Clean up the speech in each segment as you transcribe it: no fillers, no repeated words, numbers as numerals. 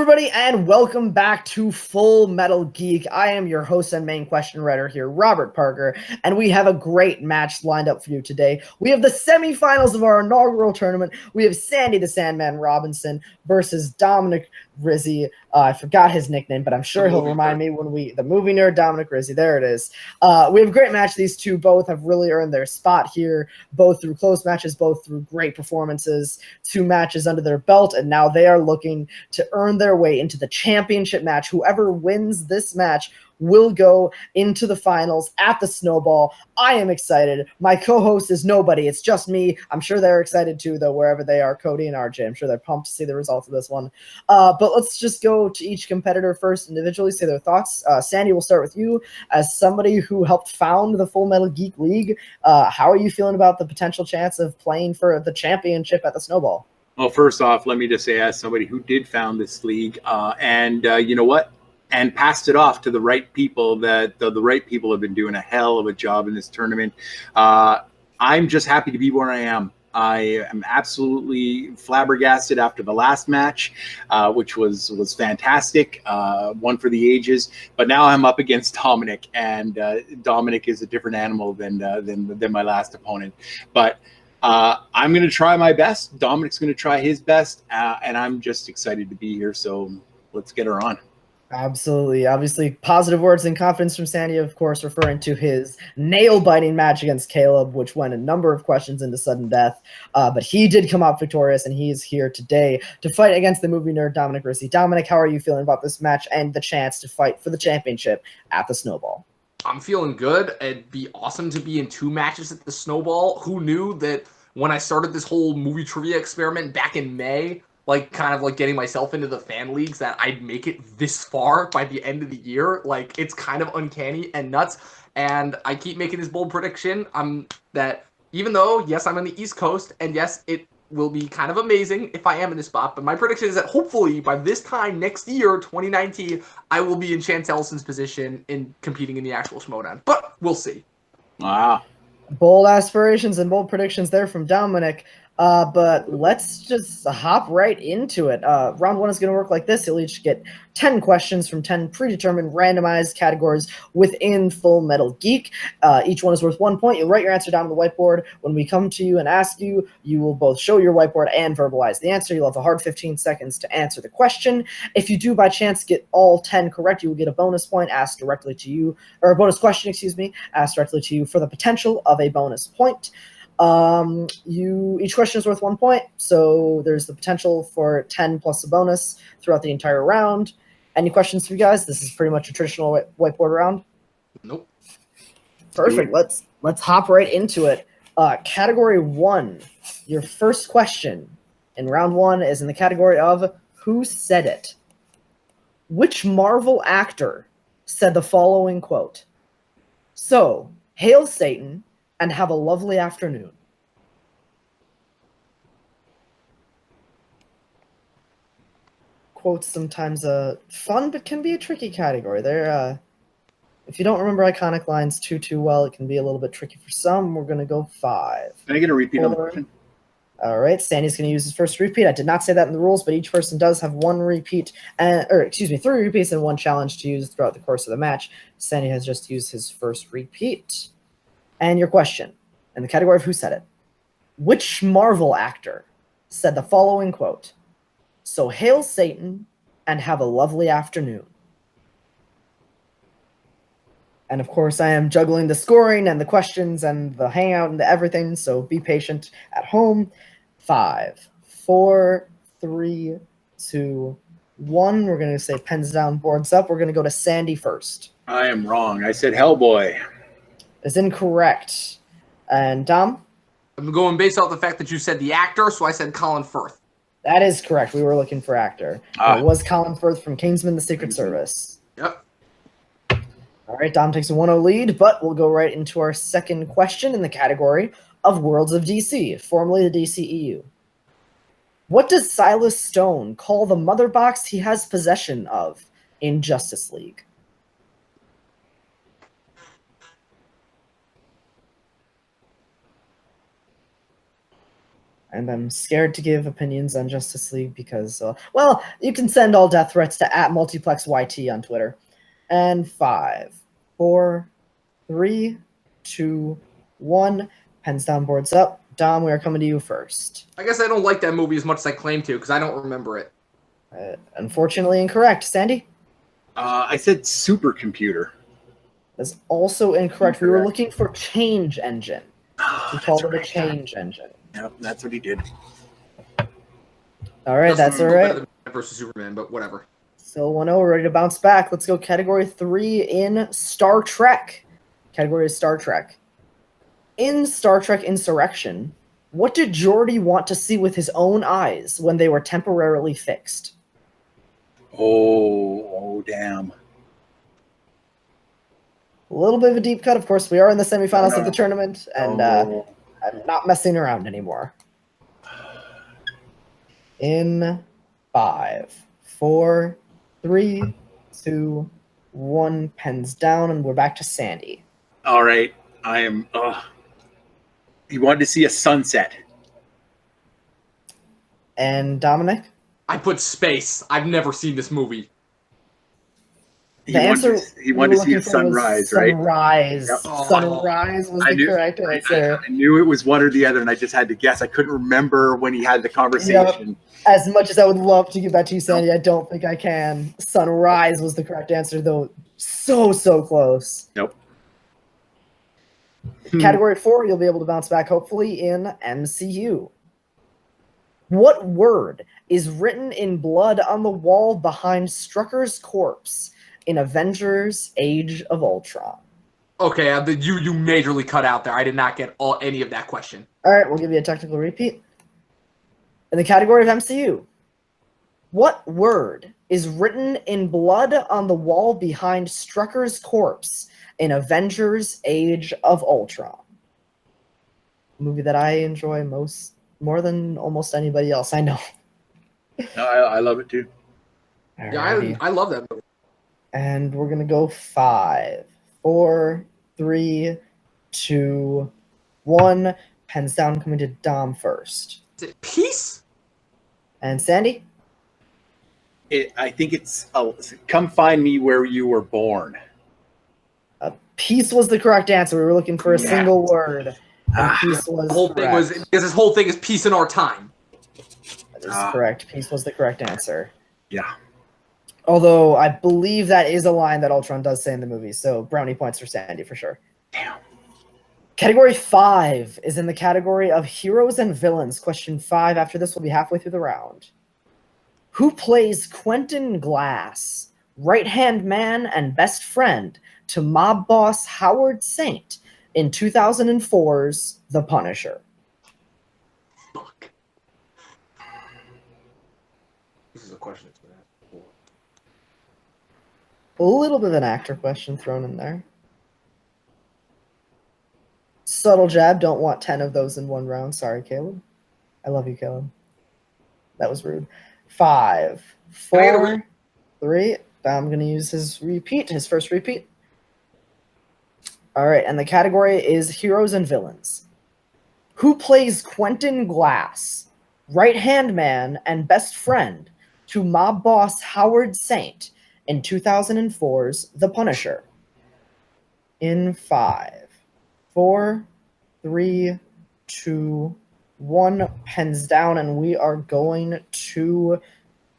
Everybody, and welcome back to Full Metal Geek. I am your host and main question writer here, Robert Parker, and we have a great match lined up for you today. We have the semifinals of our inaugural tournament. We have Sandy the Sandman Robinson versus Dominic Rizzi. I forgot his nickname, but I'm sure he'll remind me when the movie nerd Dominic Rizzi. There it is. We have a great match. These two both have really earned their spot here, both through close matches, both through great performances, 2 matches under their belt, and now they are looking to earn their way into the championship match. Whoever wins this match will go into the finals at the Snowball. I am excited. My co-host is nobody. It's just me. I'm sure they're excited too, though, wherever they are, Cody and RJ. I'm sure they're pumped to see the results of this one. But let's just go to each competitor first individually, say their thoughts. Sandy, we'll start with you. As somebody who helped found the Full Metal Geek League, how are you feeling about the potential chance of playing for the championship at the Snowball? Well, first off, let me just say, as somebody who did found this league, and you know what, and passed it off to the right people, that the right people have been doing a hell of a job in this tournament. I'm just happy to be where I am. I am absolutely flabbergasted after the last match, which was fantastic, one for the ages. But now I'm up against Dominic, and Dominic is a different animal than my last opponent. But I'm going to try my best. Dominic's going to try his best, and I'm just excited to be here. So let's get her on. Absolutely. Obviously, positive words and confidence from Sandy, of course, referring to his nail-biting match against Caleb, which went a number of questions into sudden death. But he did come out victorious, and he is here today to fight against the movie nerd Dominic Rizzi. Dominic, how are you feeling about this match and the chance to fight for the championship at the Snowball? I'm feeling good. It'd be awesome to be in 2 matches at the Snowball. Who knew that when I started this whole movie trivia experiment back in May, kind of getting myself into the fan leagues, that I'd make it this far by the end of the year. It's kind of uncanny and nuts. And I keep making this bold prediction that even though, yes, I'm on the East Coast, and yes, it will be kind of amazing if I am in this spot, but my prediction is that hopefully by this time next year, 2019, I will be in Chance Ellison's position in competing in the actual Schmoedown. But we'll see. Wow. Bold aspirations and bold predictions there from Dominic. But let's just hop right into it. Round 1 is going to work like this. You'll each get 10 questions from 10 predetermined randomized categories within Full Metal Geek. Each one is worth 1 point. You'll write your answer down on the whiteboard. When we come to you and ask you, you will both show your whiteboard and verbalize the answer. You'll have a hard 15 seconds to answer the question. If you do by chance get all 10 correct, you will get a bonus point asked directly to you, or a bonus question, asked directly to you for the potential of a bonus point. Each question is worth 1 point, so there's the potential for 10 plus a bonus throughout the entire round. Any questions for you guys? This is pretty much a traditional whiteboard round. Nope. Perfect. Let's hop right into it. Category 1. Your first question in round 1 is in the category of Who Said It? Which Marvel actor said the following quote? So, hail Satan and have a lovely afternoon. Quotes sometimes fun, but can be a tricky category. They're if you don't remember iconic lines too well, it can be a little bit tricky for some. We're gonna go 5. Can I get a repeat on the question? All right, Sandy's gonna use his first repeat. I did not say that in the rules, but each person does have 1 repeat, 3 repeats and 1 challenge to use throughout the course of the match. Sandy has just used his first repeat. And your question, in the category of Who Said It? Which Marvel actor said the following quote? So hail Satan and have a lovely afternoon. And of course, I am juggling the scoring and the questions and the hangout and everything, so be patient at home. 5, 4, 3, 2, 1. We're going to say pens down, boards up. We're going to go to Sandy first. I am wrong. I said Hellboy. Is incorrect. And Dom? I'm going based off the fact that you said the actor, so I said Colin Firth. That is correct. We were looking for actor. It was Colin Firth from Kingsman: The Secret Service. Yep. All right, Dom takes a 1-0 lead, but we'll go right into our second question in the category of Worlds of DC, formerly the DCEU. What does Silas Stone call the mother box he has possession of in Justice League? And I'm scared to give opinions on Justice League because, well, you can send all death threats to @multiplexyt on Twitter. And 5, 4, 3, 2, 1. Pens down, boards up. Dom, we are coming to you first. I guess I don't like that movie as much as I claim to because I don't remember it. Unfortunately incorrect. Sandy? I said supercomputer. That's also incorrect. We were looking for change engine. We called it a change engine. Yep, that's what he did. All right, that's all right. Versus Superman, but whatever. Still 1-0, we're ready to bounce back. Let's go category 3 in Star Trek. Category is Star Trek. In Star Trek Insurrection, what did Geordi want to see with his own eyes when they were temporarily fixed? Oh, damn. A little bit of a deep cut, of course. We are in the semifinals of the tournament, and I'm not messing around anymore. In 5, 4, 3, 2, 1. Pens down, and we're back to Sandy. All right. I am... He wanted to see a sunset. And Dominic? I put space. I've never seen this movie. He wanted to see a sunrise, right? Sunrise. Yep. Sunrise was the correct answer. I knew it was one or the other, and I just had to guess. I couldn't remember when he had the conversation. Yep. As much as I would love to give that to you, Sandy, I don't think I can. Sunrise was the correct answer, though. So close. Nope. Category 4, you'll be able to bounce back, hopefully, in MCU. What word is written in blood on the wall behind Strucker's corpse in Avengers Age of Ultron? Okay, you majorly cut out there. I did not get any of that question. All right, we'll give you a technical repeat. In the category of MCU, what word is written in blood on the wall behind Strucker's corpse in Avengers Age of Ultron? A movie that I enjoy more than almost anybody else I know. I love it too. Yeah, I love that movie. And we're gonna go 5, 4, 3, 2, 1. Pens down, coming to Dom first. Is it Peace? And Sandy? I think it's Come Find Me Where You Were Born. Peace was the correct answer. We were looking for a single word. And peace was the whole thing was because this whole thing is peace in our time. That is correct. Peace was the correct answer. Yeah. Although I believe that is a line that Ultron does say in the movie, so brownie points for Sandy for sure. Damn. Category 5 is in the category of heroes and villains. Question 5. After this, we'll be halfway through the round. Who plays Quentin Glass, right-hand man and best friend to mob boss Howard Saint in 2004's The Punisher? Fuck. This is a question that's been asked before. A little bit of an actor question thrown in there. Subtle jab. Don't want 10 of those in one round. Sorry, Caleb. I love you, Caleb. That was rude. 5, 4, 3. I'm going to use his first repeat. All right, and the category is heroes and villains. Who plays Quentin Glass, right-hand man and best friend to mob boss Howard Saint in 2004's The Punisher? In 5, 4, 3, 2, 1. Pens down, and we are going to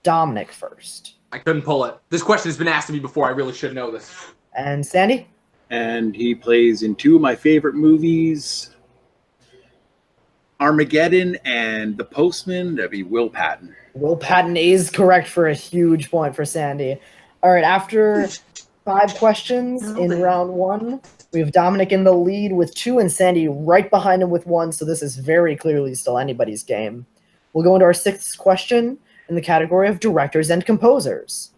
Dominic first. I couldn't pull it. This question has been asked to me before. I really should know this. And Sandy? And he plays in 2 of my favorite movies, Armageddon and The Postman. That'd be Will Patton. Will Patton is correct for a huge point for Sandy. All right, after 5 questions in round 1, we have Dominic in the lead with 2 and Sandy right behind him with 1, so this is very clearly still anybody's game. We'll go into our 6th question in the category of directors and composers.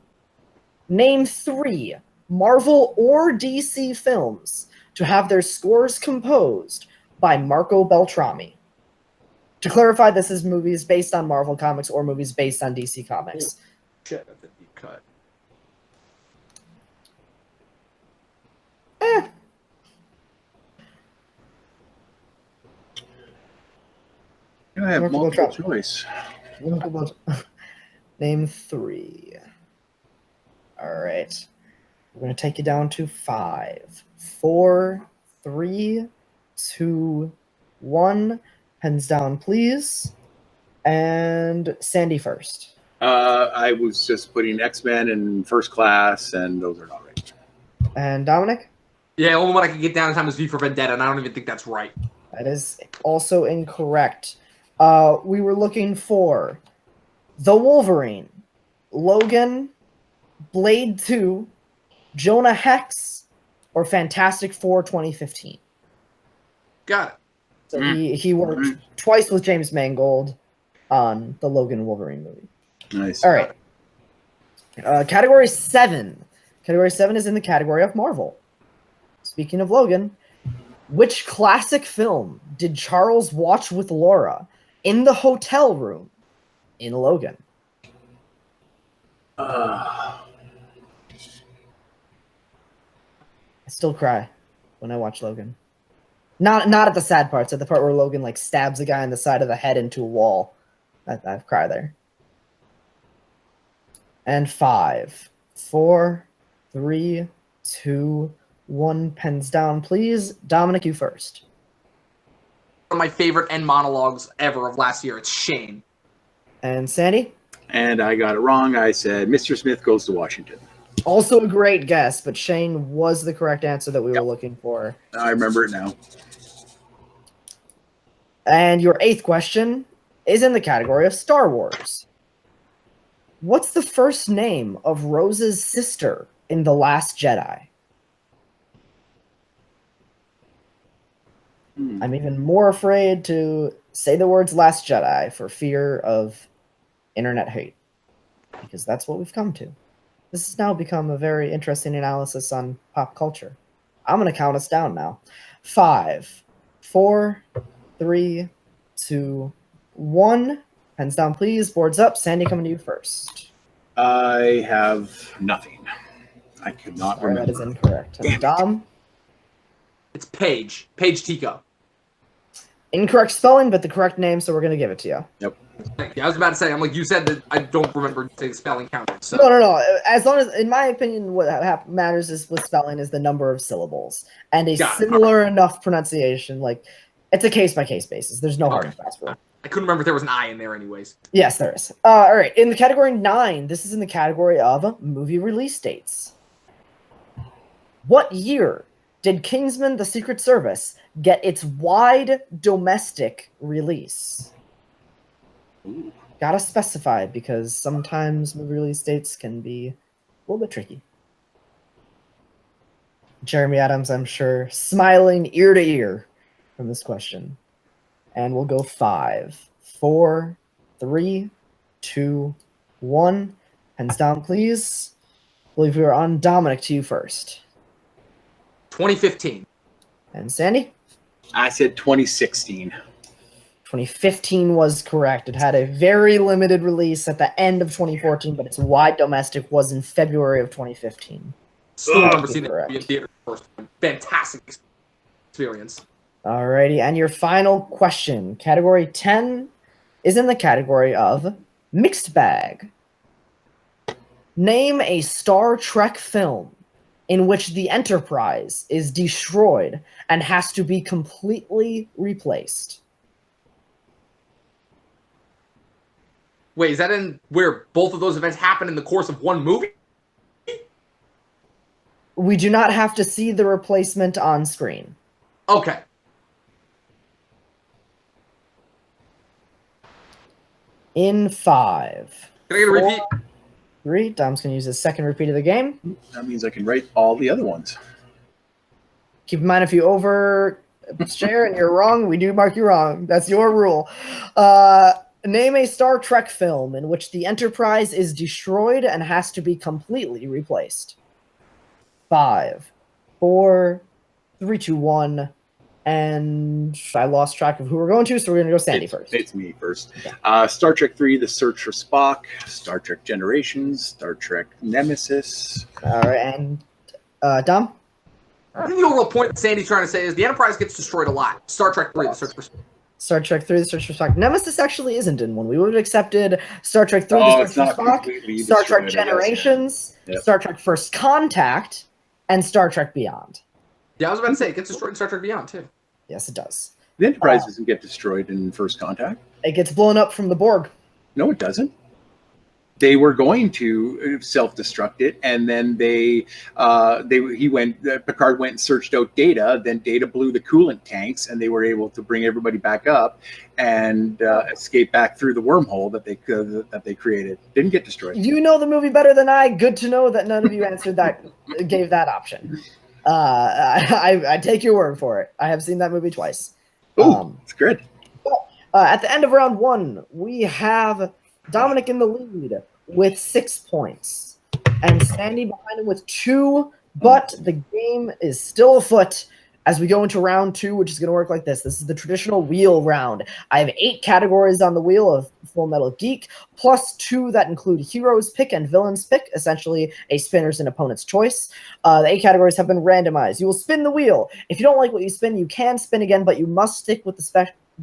Name 3 Marvel or DC films to have their scores composed by Marco Beltrami. To clarify, this is movies based on Marvel comics or movies based on DC comics. Shit, that's a deep cut. I have multiple choice. Name 3. All right. We're going to take you down to 5, 4, 3, 2, 1. Pens down, please. And Sandy first. I was just putting X-Men in First Class, and those are not right. And Dominic? Yeah, the only one I can get down in time is V for Vendetta, and I don't even think that's right. That is also incorrect. We were looking for The Wolverine, Logan, Blade 2, Jonah Hex, or Fantastic Four 2015. Got it. So he worked twice with James Mangold on the Logan Wolverine movie. Nice. All right. Category 7. Category 7 is in the category of Marvel. Speaking of Logan, which classic film did Charles watch with Laura in the hotel room in Logan? I still cry when I watch Logan. Not at the sad parts, at the part where Logan like stabs a guy in the side of the head into a wall. I cry there. And 5, 4, 3, 2, 1. Pens down, please. Dominic, you first. One of my favorite end monologues ever of last year. It's Shane. And Sandy? And I got it wrong. I said Mr. Smith goes to Washington. Also a great guess, but Shane was the correct answer that we were looking for. I remember it now. And your 8th question is in the category of Star Wars. What's the first name of Rose's sister in The Last Jedi? I'm even more afraid to say the words Last Jedi for fear of internet hate, because that's what we've come to. This has now become a very interesting analysis on pop culture. I'm going to count us down now. 5, 4, 3, 2, 1. Pens down, please. Boards up. Sandy, coming to you first. I have nothing. I could not remember. That is incorrect. And Dom? It's Paige. Paige Tico. Incorrect spelling, but the correct name, so we're going to give it to you. Yep. Yeah, I was about to say, I'm like, you said that I don't remember saying spelling counted. So. No. As long as, in my opinion, what matters is with spelling is the number of syllables. And a similar enough pronunciation. Like, it's a case-by-case basis. There's no hard and fast rule. I couldn't remember if there was an I in there anyways. Yes, there is. All right. In the category 9, this is in the category of movie release dates. What year did Kingsman: The Secret Service get its wide domestic release? Ooh. Gotta specify, because sometimes movie release dates can be a little bit tricky. Jeremy Adams, I'm sure, smiling ear to ear from this question. And we'll go 5, 4, 3, 2, 1. Pens down, please. I believe we are on Dominic, to you first. 2015. And Sandy? I said 2016. 2015 was correct. It had a very limited release at the end of 2014, but its wide domestic was in February of 2015. Still remember seeing that movie in theater first time. Fantastic experience. Alrighty, and your final question. Category 10 is in the category of mixed bag. Name a Star Trek film in which the Enterprise is destroyed and has to be completely replaced. Wait, is that in where both of those events happen in the course of one movie? We do not have to see the replacement on screen. Okay. In 5. Can I get a repeat? 3. Dom's going to use his second repeat of the game. That means I can write all the other ones. Keep in mind, if you overshare and you're wrong, we do mark you wrong. That's your rule. Name a Star Trek film in which the Enterprise is destroyed and has to be completely replaced. 5, 4, 3, 2, 1. And I lost track of who we're going to, so we're going to go Sandy first. It's me first. Yeah. Star Trek 3, The Search for Spock, Star Trek Generations, Star Trek Nemesis. All right, and Dom? I think the overall point that Sandy's trying to say is the Enterprise gets destroyed a lot. Star Trek 3, The Search for Spock. Star Trek 3, The Search for Spock. Nemesis actually isn't in one. We would have accepted Star Trek 3, Oh, The it's Search not for Spock, completely Star Trek destroyed, I guess, Generations, yeah. Yep. Star Trek First Contact, and Star Trek Beyond. Yeah, I was about to say, it gets destroyed in Star Trek Beyond, too. Yes, it does. The Enterprise doesn't get destroyed in First Contact. It gets blown up from the Borg. No, it doesn't. They were going to self-destruct it, and then Picard went and searched out Data. Then Data blew the coolant tanks, and they were able to bring everybody back up and escape back through the wormhole that they created. Didn't get destroyed. You know the movie better than I. Good to know that none of you answered that, gave that option. I take your word for it. I have seen that movie twice. Oh, it's good. At the end of round 1, we have Dominic in the lead with 6 points, and Sandy behind him with 2, but the game is still afoot as we go into round 2, which is going to work like this. This is the traditional wheel round. I have 8 categories on the wheel of Full Metal Geek, plus 2 that include heroes pick and villains pick, essentially a spinner's and opponent's choice. The 8 categories have been randomized. You will spin the wheel. If you don't like what you spin, you can spin again, but you must stick with the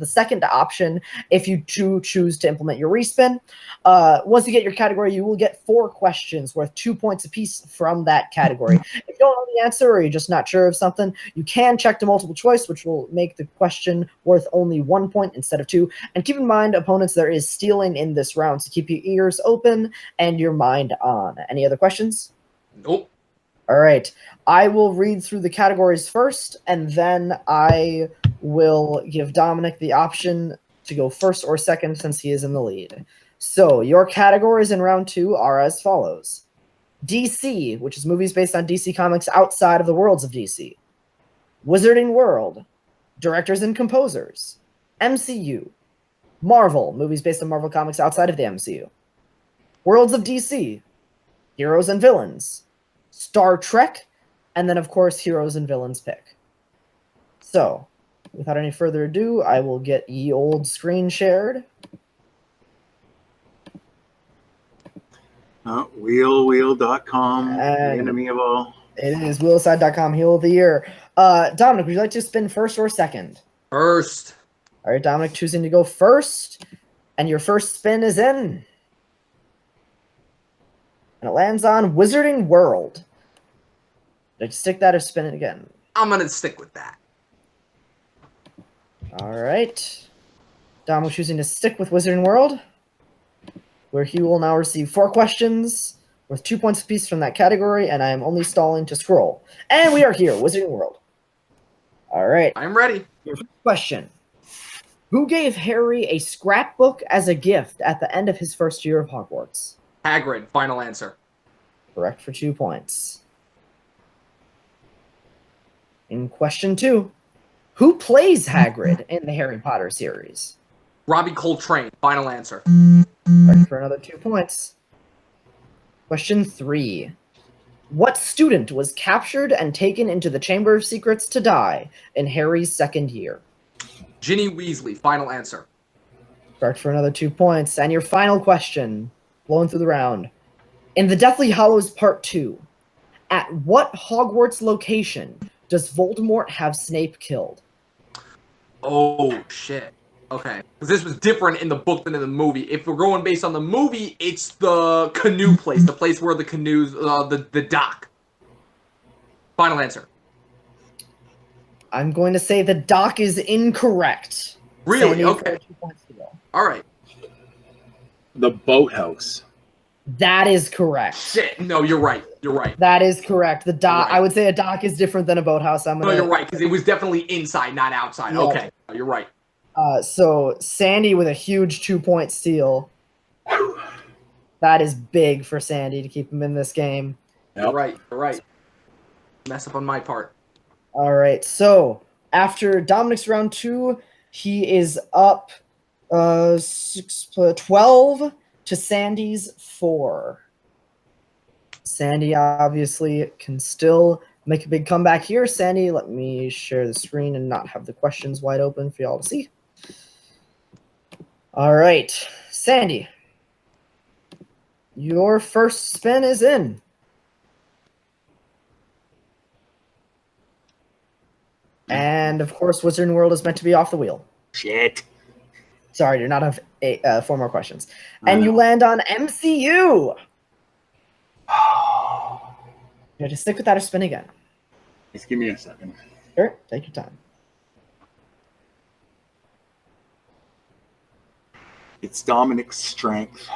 second option if you choose to implement your respin. Once you get your category, you will get 4 questions worth 2 points apiece from that category. If you don't know the answer or you're just not sure of something, you can check the multiple choice, which will make the question worth only 1 point instead of 2. And keep in mind, opponents, there is stealing in this round, so keep your ears open and your mind on. Any other questions? Nope. All right. I will read through the categories first, and then I will give Dominic the option to go first or second since he is in the lead. So your categories in round 2 are as follows. DC, which is movies based on DC comics outside of the worlds of DC. Wizarding World, directors and composers. MCU. Marvel, movies based on Marvel comics outside of the MCU. Worlds of DC, heroes and villains. Star Trek, and then, of course, heroes and villains pick. So, without any further ado, I will get ye old screen shared. Wheel.com, the enemy of all. It is wheelside.com, heel of the year. Dominic, would you like to spin first or second? First. All right, Dominic choosing to go first, and your first spin is in. And it lands on Wizarding World. Did I stick that or spin it again? I'm going to stick with that. All right. Dominic choosing to stick with Wizarding World, where he will now receive 4 questions worth 2 points apiece from that category, and I am only stalling to scroll. And we are here, Wizarding World. All right. I'm ready. Your first question. Who gave Harry a scrapbook as a gift at the end of his first year of Hogwarts? Hagrid, final answer. Correct for 2 points. In question 2, who plays Hagrid in the Harry Potter series? Robbie Coltrane, final answer. Correct for another 2 points. Question 3. What student was captured and taken into the Chamber of Secrets to die in Harry's second year? Ginny Weasley, final answer. Correct for another 2 points. And your final question, blowing through the round. In the Deathly Hallows Part 2, at what Hogwarts location does Voldemort have Snape killed? Oh, shit. Okay. Because this was different in the book than in the movie. If we're going based on the movie, it's the canoe place. The place where the canoes, the dock. Final answer. I'm going to say the dock is incorrect. Really? Okay. 2 points to go. All right. The boathouse. That is correct. Shit. No, you're right. You're right. That is correct. The dock. Right. I would say a dock is different than a boathouse. No, you're right, because it was definitely inside, not outside. Yeah. Okay. You're right. So Sandy with a huge 2-point steal. That is big for Sandy to keep him in this game. Yep. You're right. You're right. Mess up on my part. All right. So after Dominic's round 2, he is up 12 to Sandy's 4. Sandy obviously can still make a big comeback here. Sandy, let me share the screen and not have the questions wide open for y'all to see. All right. Sandy, your first spin is in. And, of course, Wizarding World is meant to be off the wheel. Shit. Sorry, do not have 4 more questions. And you land on MCU. You have to stick with that or spin again. Just give me a second. Sure, take your time. It's Dominic's strength.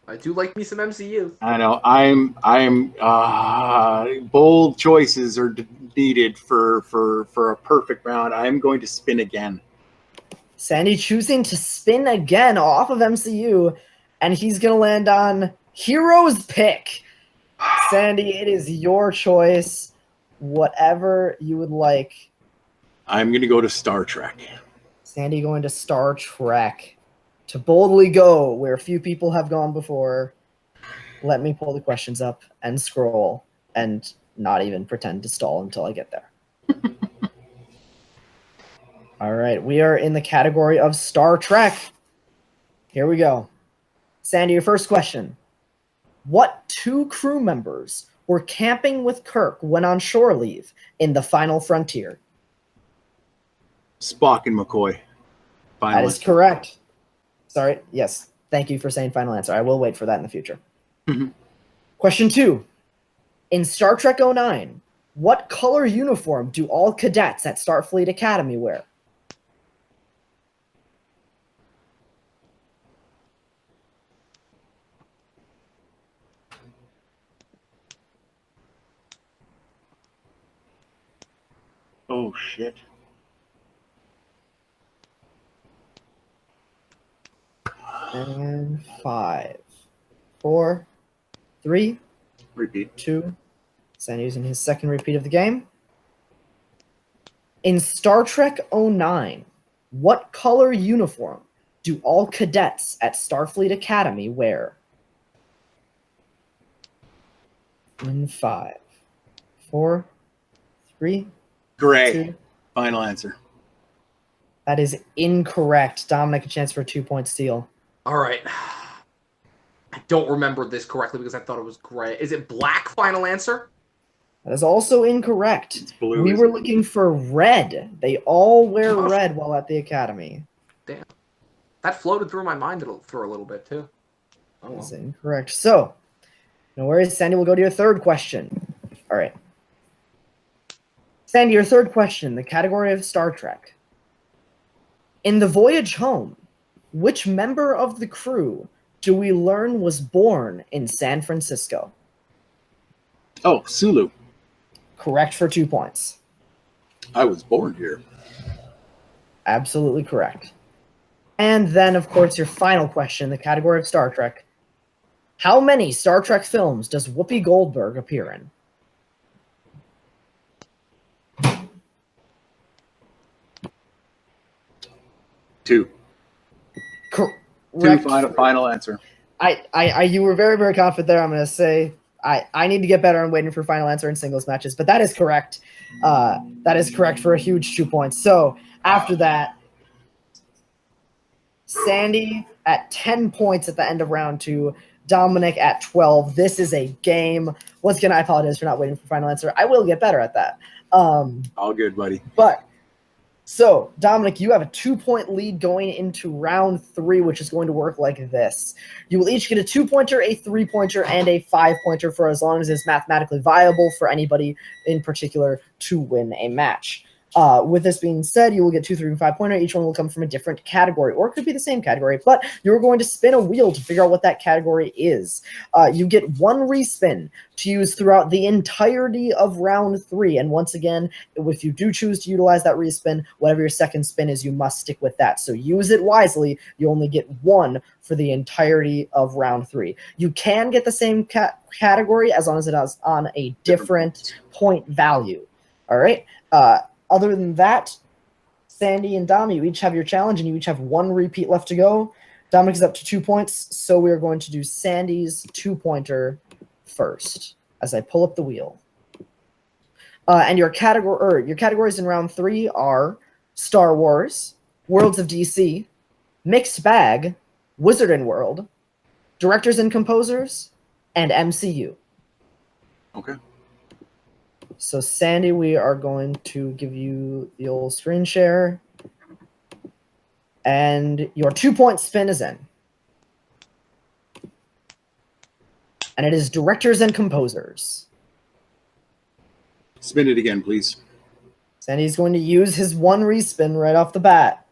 I do like me some MCU. I know. I'm bold choices are needed for a perfect round. I'm going to spin again. Sandy choosing to spin again off of MCU, and he's going to land on Hero's Pick. Sandy, it is your choice. Whatever you would like. I'm going to go to Star Trek. Sandy going to Star Trek. To boldly go where few people have gone before. Let me pull the questions up and scroll and not even pretend to stall until I get there. All right, we are in the category of Star Trek. Here we go. Sandy, your first question. What 2 crew members were camping with Kirk when on shore leave in The Final Frontier? Spock and McCoy. That is correct. Sorry. Yes. Thank you for saying final answer. I will wait for that in the future. Mm-hmm. Question 2. In Star Trek 09, what color uniform do all cadets at Starfleet Academy wear? Oh, shit. And 5, 4, 3, Repeat. 2. Sandy using his second repeat of the game. In Star Trek 09, what color uniform do all cadets at Starfleet Academy wear? In 5, 4, 3, Gray. 2. Final answer. That is incorrect. Dominic, a chance for a 2-point steal. All right. I don't remember this correctly because I thought it was gray. Is it black? Final answer? That is also incorrect. It's blue. We were looking for red. They all wear red while at the academy. Damn. That floated through my mind for a little bit, too. Oh, That's well. incorrect. So, no worries. Sandy, we'll go to your third question. All right. Sandy, your third question, the category of Star Trek. In the Voyage Home, which member of the crew do we learn was born in San Francisco? Oh, Sulu. Correct for 2 points. I was born here. Absolutely correct. And then, of course, your final question, the category of Star Trek. How many Star Trek films does Whoopi Goldberg appear in? Two. Correct. Final answer. You were very, very confident there. I'm going to say I need to get better on waiting for final answer in singles matches, but that is correct. That is correct for a huge 2 points. So after that, Sandy at 10 points at the end of round 2, Dominic at 12. This is a game. Once again, I apologize for not waiting for final answer. I will get better at that. All good, buddy. So, Dominic, you have a 2-point lead going into round 3, which is going to work like this. You will each get a 2-pointer, a 3-pointer, and a 5-pointer for as long as it's mathematically viable for anybody in particular to win a match. With this being said, you will get 2, 3, and 5-pointer. Each one will come from a different category, or it could be the same category, but you're going to spin a wheel to figure out what that category is. You get 1 respin to use throughout the entirety of round 3, and once again, if you do choose to utilize that respin, whatever your second spin is, you must stick with that. So use it wisely. You only get 1 for the entirety of round 3. You can get the same category as long as it is on a different point value. All right? Other than that, Sandy and Dom, you each have your challenge, and you each have 1 repeat left to go. Dominic is up to 2 points, so we are going to do Sandy's 2-pointer first as I pull up the wheel. And your categories in round 3 are Star Wars, Worlds of DC, Mixed Bag, Wizarding World, Directors and Composers, and MCU. Okay. So, Sandy, we are going to give you the old screen share. And your 2-point spin is in. And it is directors and composers. Spin it again, please. Sandy's going to use his 1 respin right off the bat.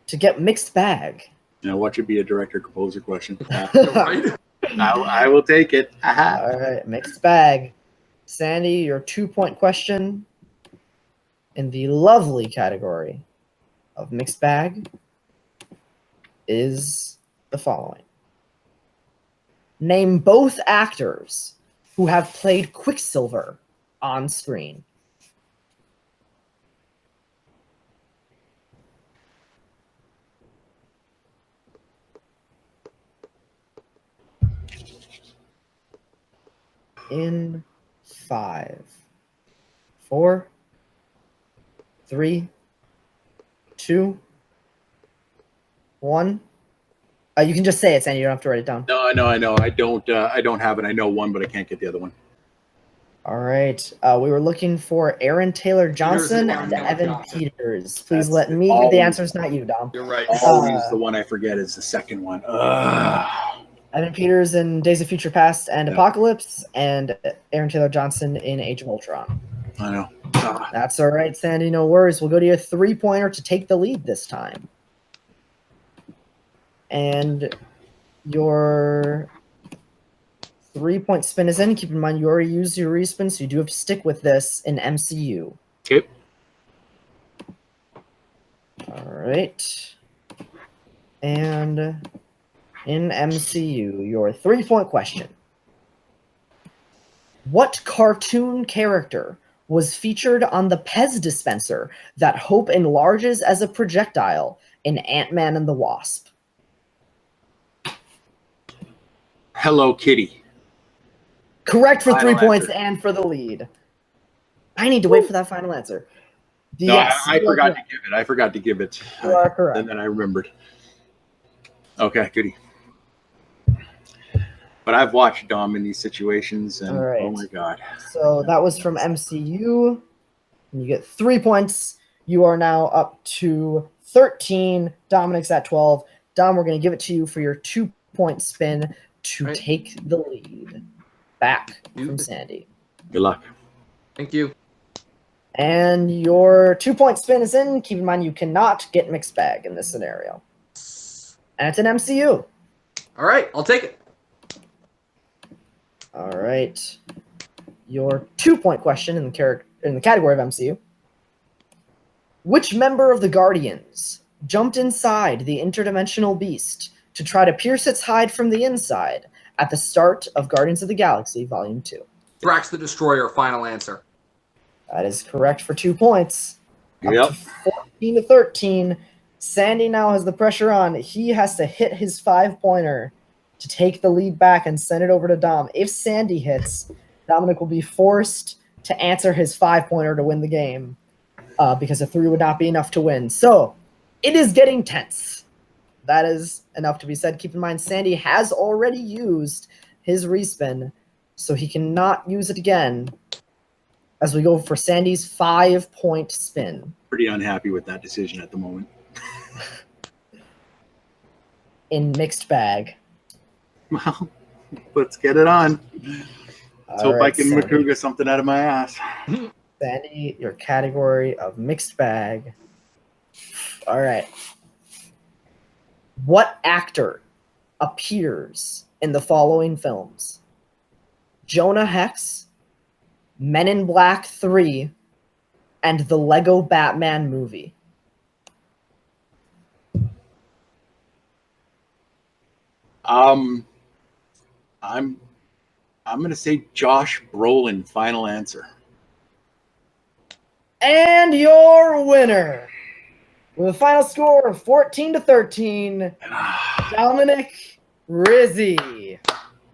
To get mixed bag. Now, what should be a director-composer question? Right? I will take it. Aha. All right, mixed bag. Sandy, your 2-point question in the lovely category of mixed bag is the following. Name both actors who have played Quicksilver on screen. In 5, 4, 3, 2, 1. You can just say it, Sandy. You don't have to write it down. No, I know. I don't have it. I know one, but I can't get the other one. All right. We were looking for Aaron Taylor Johnson and Evan Peters. Please let me get the answers, not you, Dom. You're right. Always the one I forget is the second one. Evan Peters in Days of Future Past and Apocalypse, and Aaron Taylor Johnson in Age of Ultron. I know. That's all right, Sandy. No worries. We'll go to your 3-pointer to take the lead this time. And your 3-point spin is in. Keep in mind, you already used your respin, so you do have to stick with this in MCU. Okay. All right. And in MCU, your 3-point question. What cartoon character was featured on the Pez dispenser that Hope enlarges as a projectile in Ant-Man and the Wasp? Hello Kitty. Correct for Final 3 points answer. and for the lead. I need to wait for that final answer. No, Yes, I forgot to give it. I forgot to give it. You are correct. And then I remembered. Okay, goody. But I've watched Dom in these situations, and All right. oh my god. So that was from MCU. And you get 3 points. You are now up to 13. Dominic's at 12. Dom, we're going to give it to you for your 2-point spin to take the lead back from Sandy. Good luck. Thank you. And your 2-point spin is in. Keep in mind, you cannot get mixed bag in this scenario. And it's an MCU. All right, I'll take it. All right. Your 2-point question in the category of MCU. Which member of the Guardians jumped inside the interdimensional beast to try to pierce its hide from the inside at the start of Guardians of the Galaxy Volume 2? Thrax the Destroyer, final answer. That is correct for 2 points. Yep. Up to 14 to 13. Sandy now has the pressure on. He has to hit his 5-pointer to take the lead back and send it over to Dom. If Sandy hits, Dominic will be forced to answer his 5-pointer to win the game because a 3 would not be enough to win. So it is getting tense. That is enough to be said. Keep in mind, Sandy has already used his respin, so he cannot use it again as we go for Sandy's 5-point spin. Pretty unhappy with that decision at the moment. In mixed bag. Well, let's get it on. Let's hope I can Sandy. Makuga something out of my ass. Sandy, your category of mixed bag. All right. What actor appears in the following films? Jonah Hex, Men in Black 3, and the Lego Batman movie. I'm gonna say Josh Brolin. Final answer. And your winner, with a final score of 14 to 13, Dominic Rizzi.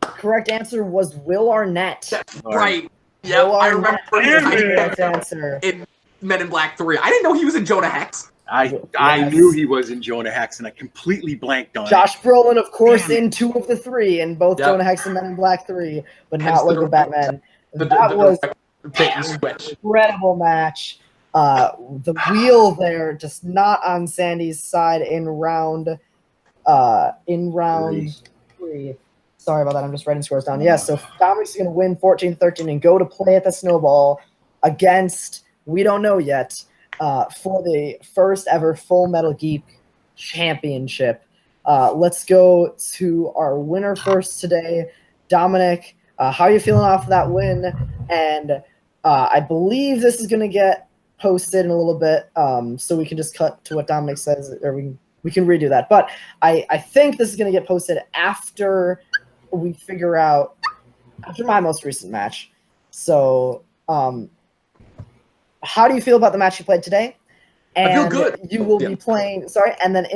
Correct answer was Will Arnett. That's right. Yeah, Will I Arnett remember is the correct answer. in Men in Black 3. I didn't know he was in Jonah Hex. I knew he was in Jonah Hex, and I completely blanked on it. Josh Brolin, of course, Damn it. in 2 of the 3, in both Yep. Jonah Hex and Men in Black 3, but Hence not the Lego direct- Batman. The That was bait and switch. Incredible match. The wheel there just not on Sandy's side in round three. Sorry about that. I'm just writing scores down. Yes, so Dominic's going to win 14-13 and go to play at the Snowball against, we don't know yet, for the first ever Full Metal Geek Championship. Let's go to our winner first today. Dominic, how are you feeling off of that win? And I believe this is going to get posted in a little bit, so we can just cut to what Dominic says, or we can redo that. But I think this is going to get posted after we figure out, after my most recent match. So how do you feel about the match you played today? And I feel good. You will be playing, and then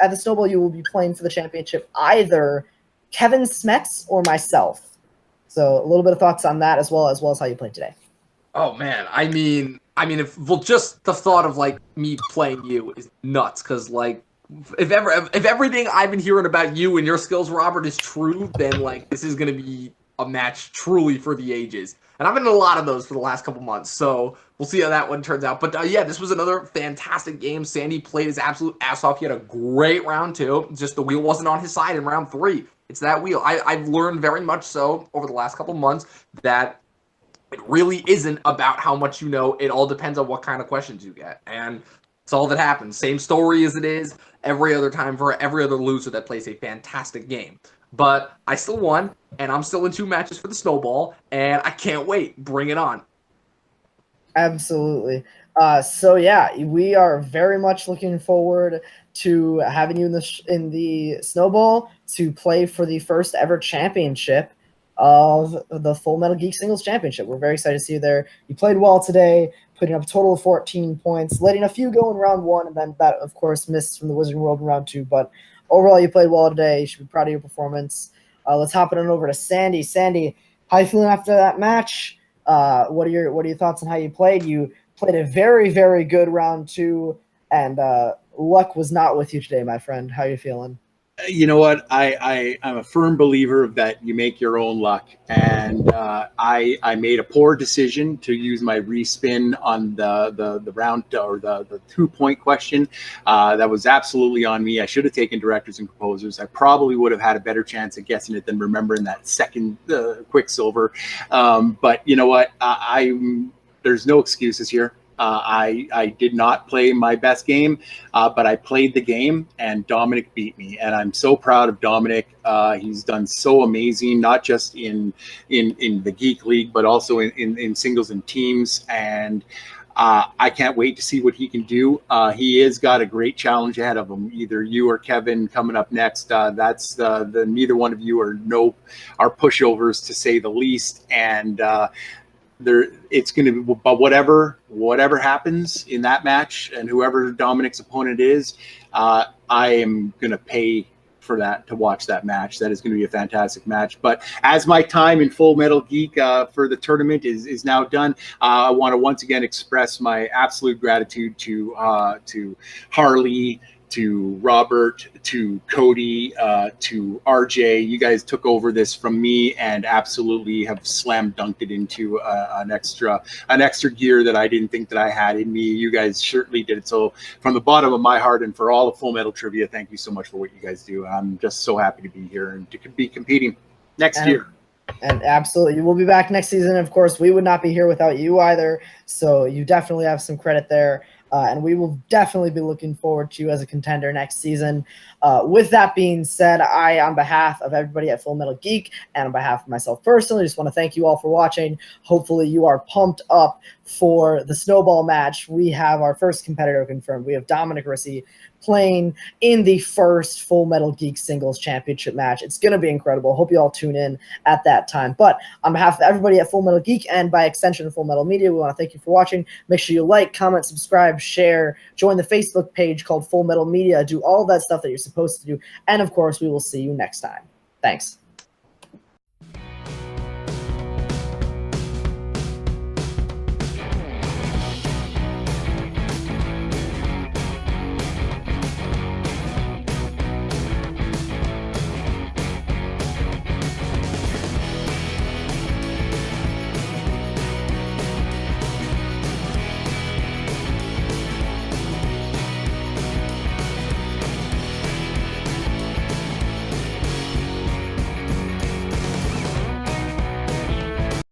at the Snowball, you will be playing for the championship either Kevin Smets or myself. So a little bit of thoughts on that as well as how you played today. Oh man, I mean, just the thought of like me playing you is nuts. Because like, if everything I've been hearing about you and your skills, Robert, is true, then like this is gonna be a match truly for the ages. And I've been in a lot of those for the last couple months, so we'll see how that one turns out. But yeah, this was another fantastic game. Sandy played his absolute ass off. He had a great round 2. Just the wheel wasn't on his side in round 3. It's that wheel. I've learned very much so over the last couple months that it really isn't about how much you know. It all depends on what kind of questions you get. And it's all that happens. Same story as it is every other time for every other loser that plays a fantastic game. But I still won, and I'm still in 2 matches for the Snowball, and I can't wait. Bring it on. Absolutely. So yeah, we are very much looking forward to having you in the Snowball to play for the first ever championship of the Full Metal Geek Singles Championship. We're very excited to see you there. You played well today, putting up a total of 14 points, letting a few go in round 1, and then that, of course, missed from the Wizarding World in round 2. But overall, you played well today. You should be proud of your performance. Let's hop it on over to Sandy. Sandy, how you feeling after that match? What are your thoughts on how you played? You played a very, very good round 2, and luck was not with you today, my friend. How are you feeling? You know what? I'm a firm believer that you make your own luck, and I made a poor decision to use my respin on the round or the 2-point question. That was absolutely on me. I should have taken directors and composers. I probably would have had a better chance at guessing it than remembering that second Quicksilver. But you know what? There's no excuses here. I did not play my best game, but I played the game, and Dominic beat me. And I'm so proud of Dominic. He's done so amazing, not just in the Geek League, but also in singles and teams. And I can't wait to see what he can do. He has got a great challenge ahead of him. Either you or Kevin coming up next. That's neither one of you are pushovers, to say the least. And it's going to be, but whatever happens in that match, and whoever Dominic's opponent is, I am going to pay for that, to watch that match. That is going to be a fantastic match. But as my time in Full Metal Geek for the tournament is now done, I want to once again express my absolute gratitude to Harley, to Robert, to Cody, to RJ. You guys took over this from me and absolutely have slam dunked it into an extra gear that I didn't think that I had in me. You guys certainly did it. So from the bottom of my heart, and for all of Full Metal Trivia, thank you so much for what you guys do. I'm just so happy to be here and to be competing next year. And absolutely, we'll be back next season. Of course, we would not be here without you either. So you definitely have some credit there. And we will definitely be looking forward to you as a contender next season. With that being said, on behalf of everybody at Full Metal Geek and on behalf of myself personally, just want to thank you all for watching. Hopefully you are pumped up for the Snowball match. We have our first competitor confirmed. We have Dominic Rizzi playing in the first Full Metal Geek Singles Championship match. It's going to be incredible. Hope you all tune in at that time. But on behalf of everybody at Full Metal Geek and by extension Full Metal Media, we want to thank you for watching. Make sure you like, comment, subscribe, share, join the Facebook page called Full Metal Media, do all that stuff that you're supposed to do. And of course, we will see you next time. Thanks.